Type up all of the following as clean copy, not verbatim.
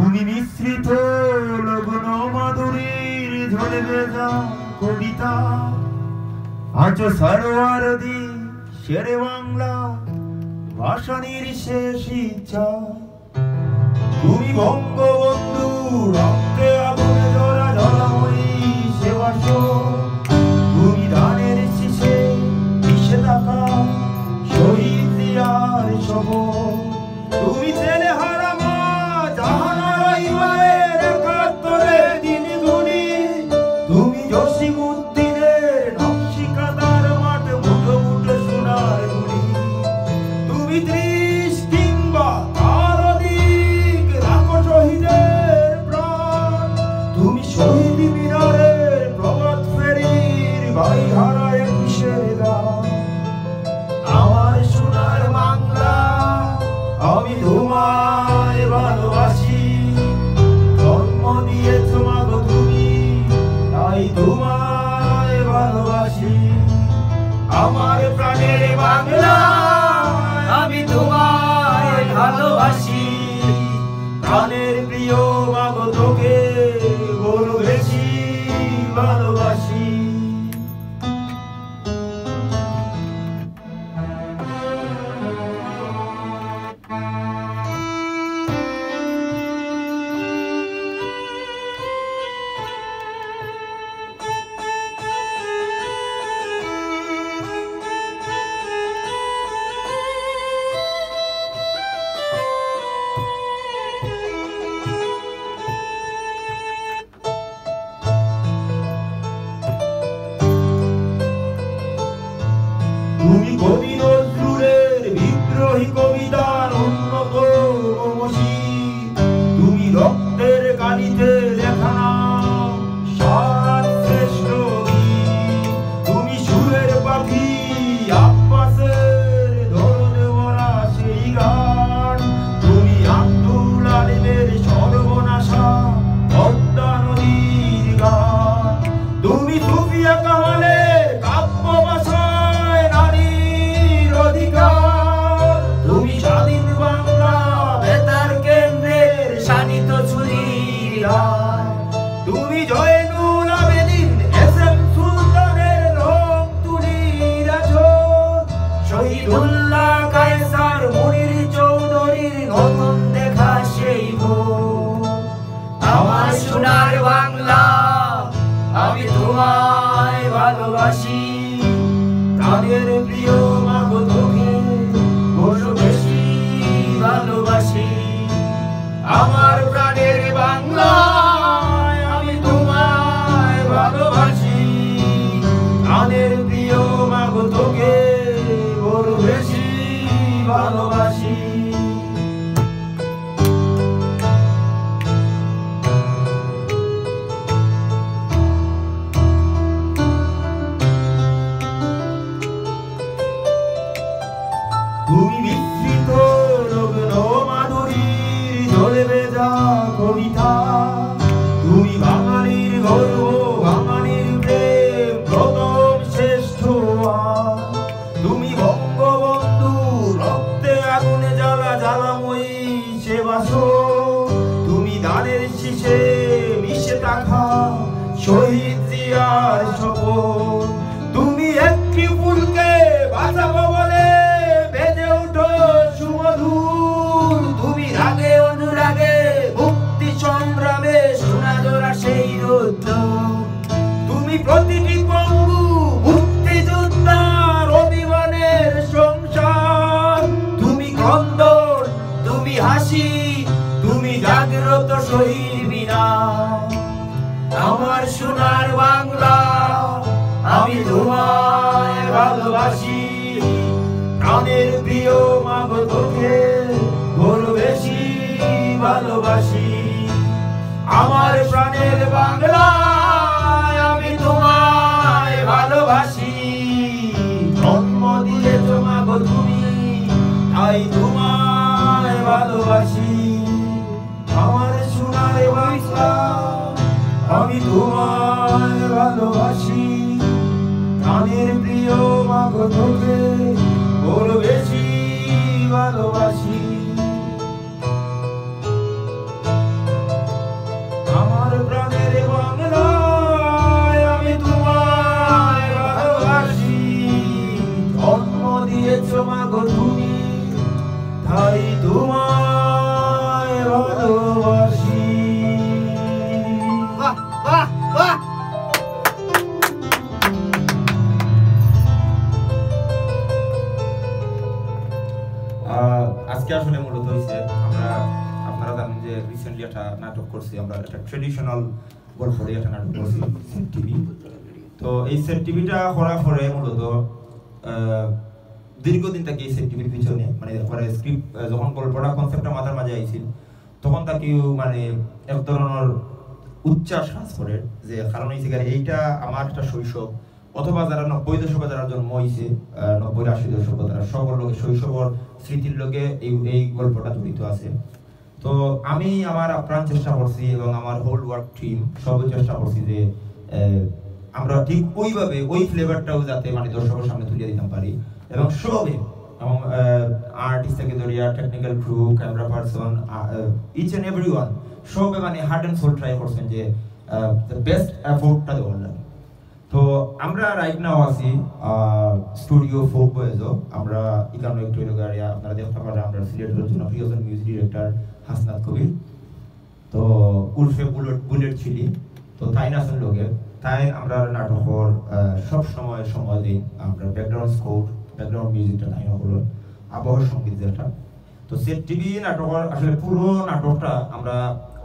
তুমি মিশ্রিত লগ্ন মাধুরীর ঝরে ভেজা কবিতা আছো সরোয়ারদি শেরে বাংলা ভাষানির শেষ ইচ্ছা। তুমি বঙ্গবন্ধু রক্তে আগুনে জরা জলাময়ী সেবাস। তুমি ধানের শীষে মিশে থাকা শহীদ জিয়ার শপথ। তুমি ছেলে হারা মা জাহানারা ইমানের একাত্তরের দিন গুনি। তুমি জসিমউদ্দিনের নকশিকাদার মাঠে মুঠো মুঠো সোনার গুলি। তুমি ৩০ কিংবা তার অধিক লাখো শহীদের প্রাণ। তুমি শহীদ মিনারের প্রভাত ফেরির ভাই হারা ২১-এর গান। আমার সোনার বাংলা আমি তোমায় ভালোবাসি। জন্ম দিয়েছ মাগো তুমি তাই তোমায় ভালোবাসি। আমার প্রাণের বাংলা আমি তোমায় ভালোবাসি। প্রাণের প্রিয় মাগো তোকে বড় বেশি ভালোবাসি। তুমি কবি নজরুলের বিদ্রোহী কবিতার অন্যতম মসজিদ। তুমি রক্তের কালিতে লেখা নাম সাত শ্রেষ্ঠ গীত। তুমি সুরের পাখি আব্বাসের দরদে ভরা সেই গান। তুমি আব্দুল আলিমের সর্বনাশা পদ্মা নদীর গান। তুমি সুফিয়া কামালের কাব্য ভাষায় নারীর অধিকার। তুমি স্বাধীন বাংলা বেতার কেন্দ্রের শানিত ছুরির গান। তুমি জয়নুল আবেদিন এসএম সুলতানের রং তুলির আঁচল। শহীদুল্লাহ কায়সার মুনির চৌধুরীর নতুন দেখা সেই ভোর। আমার সোনার বাংলা আমি তোমায় ভালোবাসি। প্রাণের প্রিয় মাগো তোকে বড় বেশি ভালোবাসি। আমার প্রাণের বাংলা আমি তোমায় ভালোবাসি। প্রাণের প্রিয় মাগো তোকে বড় বেশি ভালোবাসি। তুমি মিশ্রিত লগ্ন মাধুরীর ঝরে ভেজা কবিতা। তুমি বাঙালির গর্ব বাঙালির প্রেম প্রথম শ্রেষ্ঠ আজ। তুমি বঙ্গবন্ধু রক্তে আগুনে জ্বালা জ্বালাময়ী সেবাস। তুমি ধানের শীষে মিশে থাকা শহীদ জিয়ার শপথ। তুমি একটি ফুলকে বাঁচাবো বলে বেজে উঠো সুমধুর। তুমি রাগে অনুরাগে মুক্তি সংগ্রামে সোনা জোড়া সেই রুদ্র। তুমি প্রতিটি পঙ্গু মুক্তিযোদ্ধার অভিমানের সংসার। তুমি ক্রন্দন তুমি হাসি তুমি জাগ্রত শহীদ মিনার। আমার সোনার বাংলা আমি তোমায় ভালোবাসি। প্রাণের প্রিয় মাগো তোকে বড় বেশি ভালোবাসি। আমার প্রাণের বাংলা আমি তোমায় ভালোবাসি। জন্ম দিয়েছ মাগো তুমি তাই তোমায় ভালোবাসি। আমার সোনার বাংলা আমি তোমায় ভালোবাসি। প্রাণের প্রিয় মাগো তোকে বড় বেশি ভালোবাসি। আজকে আসলে মূলত হয়েছে আমরা আপনারা জানেন যে রিসেন্টলি একটা নাটক করছি, আমরা একটা ট্রেডিশনাল গল্প দিয়ে একটা নাটক করছি সেট টিভি। তো এই সেট টিভিটা করার পরে মূলত দীর্ঘদিন থেকে এই সেট টিভির পিছনে মানে স্ক্রিপ্ট যখন গল্পটা কনসেপ্টটা মাথার মাঝে আইছিল তখন তাকে মানে এক ধরনের উচ্ছ্বাস কাজ করে, যে কারণ হয়েছে এইটা আমার একটা শৈশব, অথবা যারা 90 দশকে যারা জন্ম হয়েছে 90-80 দশকে তারা সকল লোকে শৈশবর স্মৃতির লোকে এই গল্পটা জড়িত আছে। তো আমি আমার আপ্রাণ চেষ্টা করছি এবং আমার হোল ওয়ার্ক টিম সবই চেষ্টা করছি যে আমরা ঠিক ওইভাবে ওই ফ্লেভারটাও যাতে মানে দর্শকের সামনে তুলে দিতে পারি, এবং সবে এবং আর্টিস্ট থেকে ধরিয়া technical crew, camera person, each and everyone সবে মানে হার্ট এন্ড সোল ট্রাই করছেন যে দ্য বেস্ট এফোর্টটা দেওয়ার লাগে। তো আমরা রাইট নাও আছি স্টুডিও ফোক বয়েজও, আমরা এখানে একটু গাড়িয়া আপনারা দেখতে পারেন আমরা সিলেটের জন্য প্রিয়জন মিউজিক ডিরেক্টর হাসনাত কবির, তো উর্ফে বুলেট ছিলি, তো তাই না আসেন লোকে তাই আমরা নাটকের সব সময় দিই আমরা ব্যাকগ্রাউন্ড স্কোর ব্যাকগ্রাউন্ড মিউজিকটা তাই হলো আবহাওয়ার সঙ্গীত যেটা। তো সেট টিভি নাটকের আসলে পুরো নাটকটা আমরা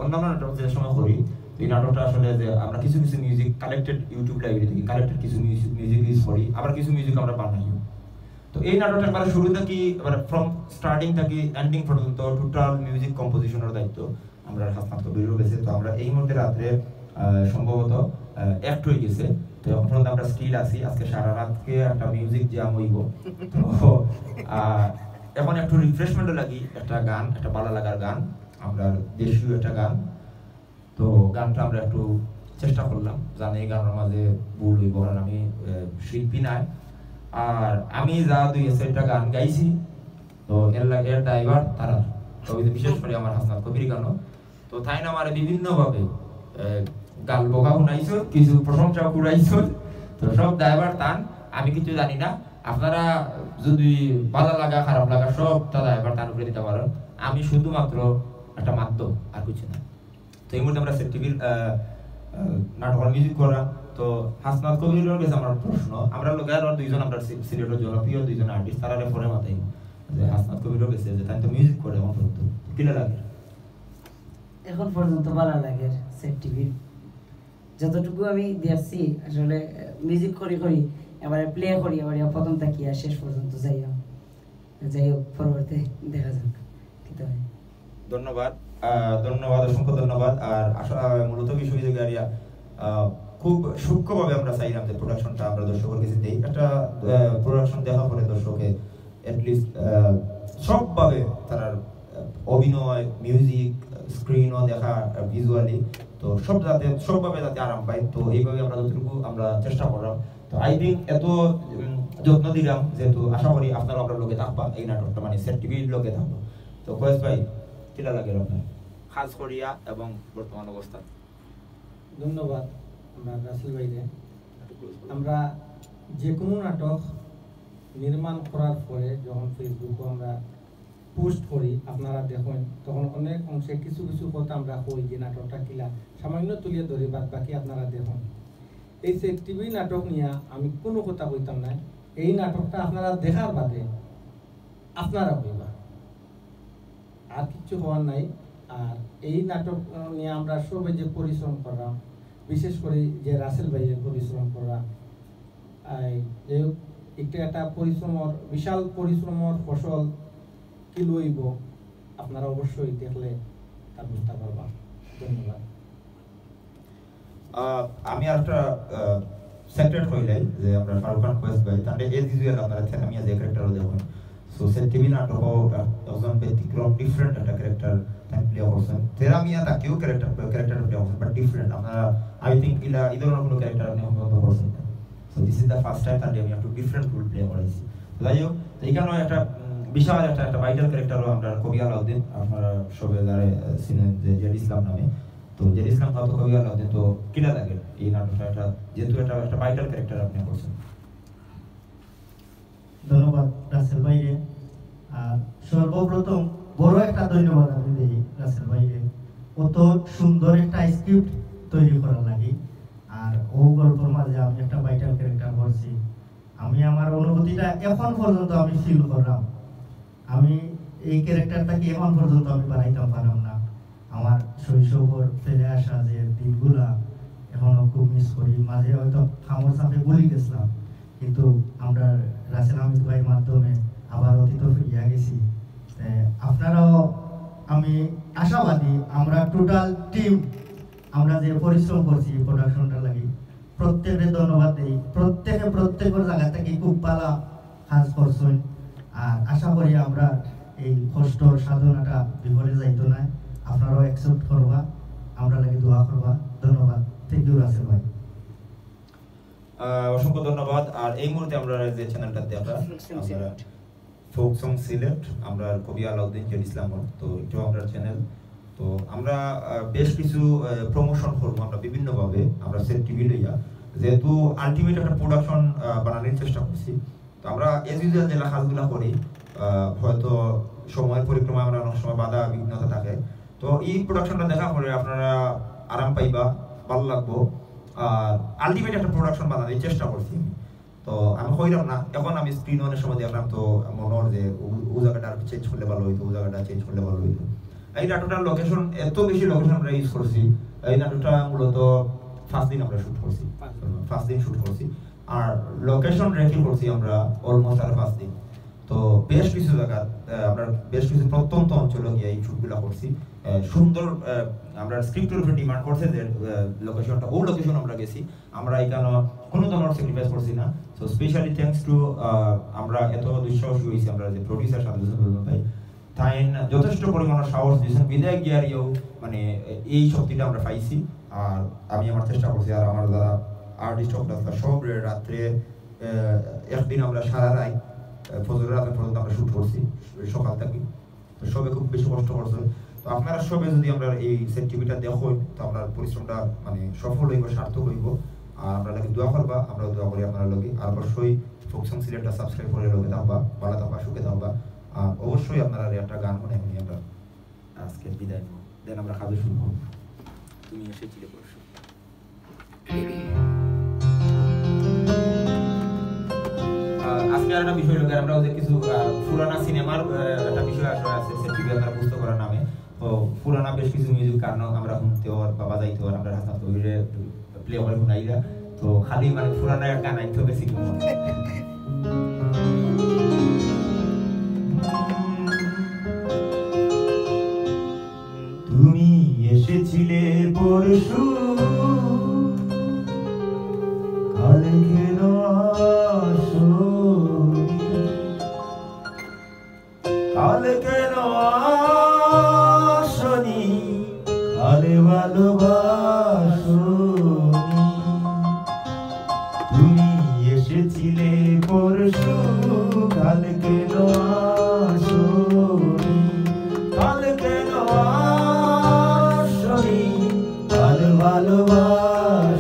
অন্যান্য নাটক যে সময় করি এই নাটকটা আসলে যে আমরা কিছু মিউজিক কালেক্টেড ইউটিউব লাইব্রেরি থেকে কালেক্টেড কিছু মিউজিক ইউজ করি, আবার কিছু মিউজিক আমরা বানাই। তো এই নাটকটা একবার শুরু থেকে এবার ফ্রম স্টার্টিং থেকে এন্ডিং পর্যন্ত টোটাল মিউজিক কম্পোজিশনের দায়িত্ব আমরা হাসনাত কবিরের গেছে। তো আমরা এই মুহূর্তে রাত্রে সম্ভবত অ্যাক্ট হয়ে গেছে, তো এখন পর্যন্ত আমরা স্টিল আছি, আজকে সারা রাতকে একটা মিউজিক জ্যাম হইব। তো এখন একটু রিফ্রেশমেন্টও লাগি একটা গান, একটা ভালো লাগার গান, আমরা দেশীয় একটা গান। তো গানটা আমরা একটু চেষ্টা করলাম, জানি এই গানের মাঝে ভুল হইব কারণ আমি শিল্পী নাই, আর আমি যা 2-4টা গান গাইছি তো এর ড্রাইভার তারা কবিতা বিশেষ করে আমার হাসনাত কবির গানও। তো তাই না আমার বিভিন্নভাবে গাল বোকা শুনাইছো, কিছু প্রশংসা কুড়াইছো, তো সব ড্রাইভার তান, আমি কিছু জানি না। আপনারা যদি ভালো লাগা খারাপ লাগা সবটা ড্রাইভার তান উপরে দিতে পারেন, আমি শুধুমাত্র একটা মাধ্যম আর কিছু না। তো এই মুহূর্তে আমরা সেট টিভির নাটকের মিউজিক করা। তো হাসনাত কবিরের কাছে আমার প্রশ্ন, আমরা লোক আর দুইজন আমরা সিলেটের জনপ্রিয় দুইজন আর্টিস্ট তারা পরে মাথায় যে হাসনাত কবিরের কাছে যে তাই তো মিউজিক করে এখন পর্যন্ত কিনা লাগে? এখন পর্যন্ত ভালো লাগে সেট টিভির যতটুকু আমি দেখছি আসলে মিউজিক করি এবারে প্লে করি এবারে প্রথম থেকে আর শেষ পর্যন্ত যাই হোক পরবর্তী দেখা যাক কি হয়। ধন্যবাদ অসংখ্য ধন্যবাদ। আর আসলে মূলত বিষয় যে গাড়িয়া খুব সূক্ষ্মভাবে আমরা চাইলাম যে প্রোডাকশনটা আমরা দর্শকের কাছে দিই, একটা প্রোডাকশন দেখা পরে দর্শকে অ্যাটলিস্ট সবভাবে তার অভিনয় মিউজিক স্ক্রিনও দেখা ভিজুয়ালি তো সবভাবে যাতে আরাম পাই। তো এইভাবে আমরা যতটুকু আমরা চেষ্টা করলাম। তো আই থিঙ্ক এত যত্ন দিলাম যেহেতু আশা করি আপনারা আমরা লোকে থাকবা এই নাটকটা মানে সেট টিভির লোকে থাকবো। তো কয়েস ভাই কিলা লাগে আপনার খাস করিয়া এবং বর্তমান অবস্থা? ধন্যবাদ আমরা রাসেল ভাইকে। আমরা যে কোনো নাটক নির্মাণ করার পরে যখন ফেসবুকে আমরা পোস্ট করি আপনারা দেখুন তখন অনেক অংশে কিছু কথা আমরা কই যে নাটকটা কিলা সামান্য তুলিয়ে ধরি, বাদ বাকি আপনারা দেখুন। এই সেট টিভি নাটক নিয়ে আমি কোনো কথা কইতাম না, এই নাটকটা আপনারা দেখার বাদে আপনারা কইবা, আর কিছু হওয়ার নাই। আর এই নাটক নিয়ে আমরা সবাই যে পরিশ্রম করলাম, বিশেষ করে যে রাসেল ভাইয়ের পরিশ্রম করা, একটা পরিশ্রমর বিশাল পরিশ্রমর ফসল কি লইব আপনারা অবশ্যই দেখলে তা বুঝতে পারবা। ধন্যবাদ। আমি একটা সেক্রেট হইলাই যে আমরা ফারুক খান কোয়েস ভাই তাহলে এজ ইউজুয়াল আপনারা থেকে আমি যে ক্যারেক্টারও দেখুন। সো সেট টিভি নাটক একজন ব্যতিক্রম ডিফারেন্ট একটা ক্যারেক্টার টাইম প্লে করছেন, তেরা মিয়া তাকেও ক্যারেক্টার প্লে করছেন বাট ডিফারেন্ট। আপনারা আই থিঙ্ক এই ধরনের কোনো ক্যারেক্টার আপনি অন্তত করছেন না। So this is the first time তাহলে আমি একটু ডিফারেন্ট রোল প্লে করেছি। যাই হোক এইখানেও একটা বিশাল একটা ভাইটাল ক্যারেক্টারও আমরা কবি আলাউদ্দিন, আপনারা সবাই যারা চিনেন যে জেড ইসলাম নামে। তো জেড ইসলাম তো কবি আলাউদ্দিন, তো কিনা লাগে এই নাটকটা একটা যেহেতু একটা ভাইটাল ক্যারেক্টার আপনি করছেন? ধন্যবাদ রাসেল ভাইরে। আর সর্বপ্রথম বড় একটা ধন্যবাদ আমি দিই রাসেল ভাইরে, কত সুন্দর একটা স্ক্রিপ্ট তৈরি করার লাগে। আর ও গল্পের মাঝে আমি একটা ভাইটাল ক্যারেক্টার করছি। আমি আমার অনুভূতিটা এখন পর্যন্ত আমি ফিল করলাম। আমি এই ক্যারেক্টারটাকে এখন পর্যন্ত আমি বানাইতে পারলাম না। আমার শৈশবর ফেলে আসা যে দিনগুলা এখনো খুব মিস করি। মাঝে হয়তো খামর চাপে বলি গেছিলাম, কিন্তু আমরা রাসেল আহমেদ ভাইয়ের মাধ্যমে আবার অতীত ফিরিয়া গেছি। আপনারাও, আমি আশাবাদী, আমরা টোটাল টিম আমরা যে পরিশ্রম করছি প্রোডাকশনটা লাগি, প্রত্যেকের ধন্যবাদ দিই। প্রত্যেকের জায়গা থেকে খুব ভালো কাজ করছেন। আর আশা করি আমরা এই কষ্টর সাধনাটা বিফলে যাইতো না। আপনারাও অ্যাকসেপ্ট করবা, আমরা লাগে দোয়া করবা। ধন্যবাদ। থ্যাংক ইউ রাসেল ভাই। অসংখ্য ধন্যবাদ। আর এই মুহূর্তে আমরা যে চ্যানেলটা দেখা আমরা ফোক সং সিলেট, আমরা কবি আলাউদ্দিন জেড ইসলাম, তো এটাও আমরা চ্যানেল। তো আমরা বেশ কিছু প্রমোশন করবো আমরা বিভিন্নভাবে, আমরা সেট টিভি লইয়া, যেহেতু আলটিমেট একটা প্রোডাকশন বানানোর চেষ্টা করছি। তো আমরা এজ ইউজুয়াল যে কাজগুলো করি, হয়তো সময়ের পরিক্রমায় আমরা অনেক সময় বাধা বিঘ্নতা থাকে। তো এই প্রোডাকশনটা দেখা করে আপনারা আরাম পাইবা, ভালো লাগবো। আর আলটিমেট একটা প্রোডাকশন বানানোর চেষ্টা করছি। তো আমি কইলাম না, এখন আমি স্ক্রিন অনেক সময় দেখলাম, তো মনে হয় যে ও জায়গাটা আর চেঞ্জ করলে ভালো হইতো, ও জায়গাটা চেঞ্জ করলে ভালো হইতো। এই নাটকটার লোকেশন, এত বেশি লোকেশন আমরা ইউজ করছি। এই নাটকটা মূলত ফার্স্ট দিন আমরা শুট করছি, আর লোকেশন রেখে করছি আমরা অলমোস্ট আর 5 দিন। তো বেশ কিছু জায়গা আমরা বেশ কিছু প্রত্যন্ত অঞ্চলে গিয়ে এই শুটগুলো করছি। সুন্দর আমরা স্ক্রিপ্টের উপরে ডিমান্ড করছে যে লোকেশনটা, ও লোকেশন আমরা গেছি। আমরা এখানে কোনো ধরনের স্যাক্রিফাইস করছি না। সো স্পেশালি থ্যাঙ্কস টু আমরা এত দুঃসাহসী হয়েছি, আমরা যে প্রডিউসার সাথে ভাই তাই যথেষ্ট পরিমাণে সাহস দিয়েছেন, বিদায় গিয়ারিও মানে এই শক্তিটা আমরা পাইছি। আর আমি আমার চেষ্টা করছি, আর আমার যারা আর্টিস্ট অফ সব রাত্রে একদিন আমরা সারা রাত ফজরের রাতে পর্যন্ত আমরা শুট করছি সকাল থেকে। তো সবে খুব বেশি কষ্ট করছে। তো আপনারা সবে যদি আমরা এই সেট টিভিটা দেখুন, তো আপনার পরিশ্রমটা মানে সফল হইব, সার্থক হইব। আর আমরা লাগে দোয়া করবা, আমরা দোয়া করি আপনারা লগে। আর অবশ্যই ফোক সং সিলেটটা সাবস্ক্রাইব করে লগে থাকবা, ভালো থাকবা, সুখে থাকবা। আর অবশ্যই আপনারা একটা গান মনে হয় আমরা আজকে বিদায় নেব, দেন আমরা খাবে শুরু করব। তুমি এসেছিলে পরশু। আজকে একটা বিষয় লোক, আমরা ওদের কিছু পুরানা সিনেমার একটা বিষয় আসলে আছে সেটিকে আমরা বুঝতে করার নামে। তো পুরানা বেশ কিছু মিউজিক কারণ আমরা শুনতে আর বাবা যাইতে আর আমরা হাসান তৈরি প্লে করে শুনাইরা। তো খালি মানে পুরানা গান আইতে বেশি তুমি এসেছিলে পরশু, কাল কেন আসোনি, কাল কেন আসোনি, কাল ভালোবাসোনি। তুমি এসেছিলে পরশু, কাল কেন আসোনি, কাল কেন আসোনি, কাল ভালোবাসোনি।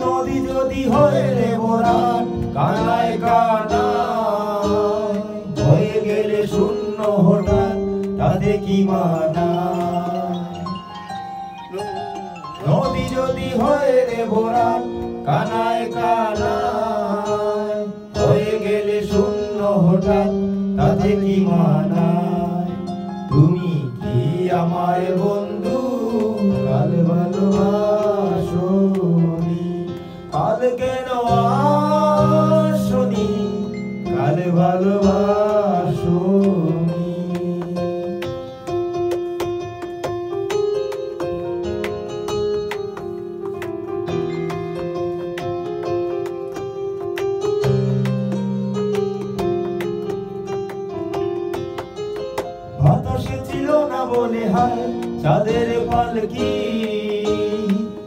নদী যদি হয়ে রে ভরাট, কানায় কানায় হয়ে গেলে শূন্য হঠাৎ, তাতে কি মানায়। নদী যদি হয়ে রে ভরাট, কানায় কানায় হয়ে গেলে শূন্য হঠাৎ, তাতে কি মানায়। তুমি কি আমায় বন্ধু কাল ভালোবাসোনি, কাল কেন আসোনি, কাল ভালোবাসোনি। বাতাসে ছিল না বলে হায় চাঁদের পালকি,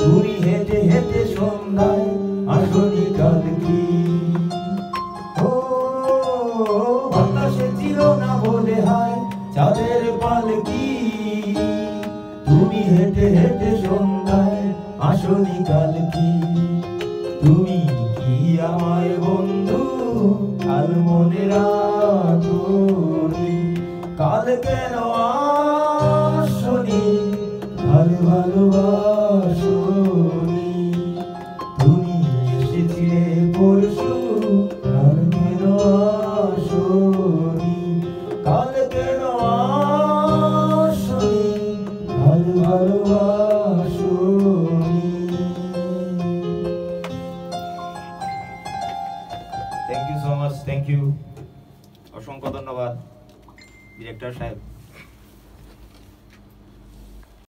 ঘুরি হেঁটে হেঁটে সন্ধ্যায় আসনি কাল কি। ও বাতাসে ছিল না বলে হায় চাঁদের পালকি, তুমি হেঁটে হেঁটে সন্ধ্যায় আসনি কাল কি। তুমি কি আমায় বন্ধু কাল মনে রাখো, thank you so much, thank you, অসংখ্য ধন্যবাদ ডিরেক্টর সাহেব।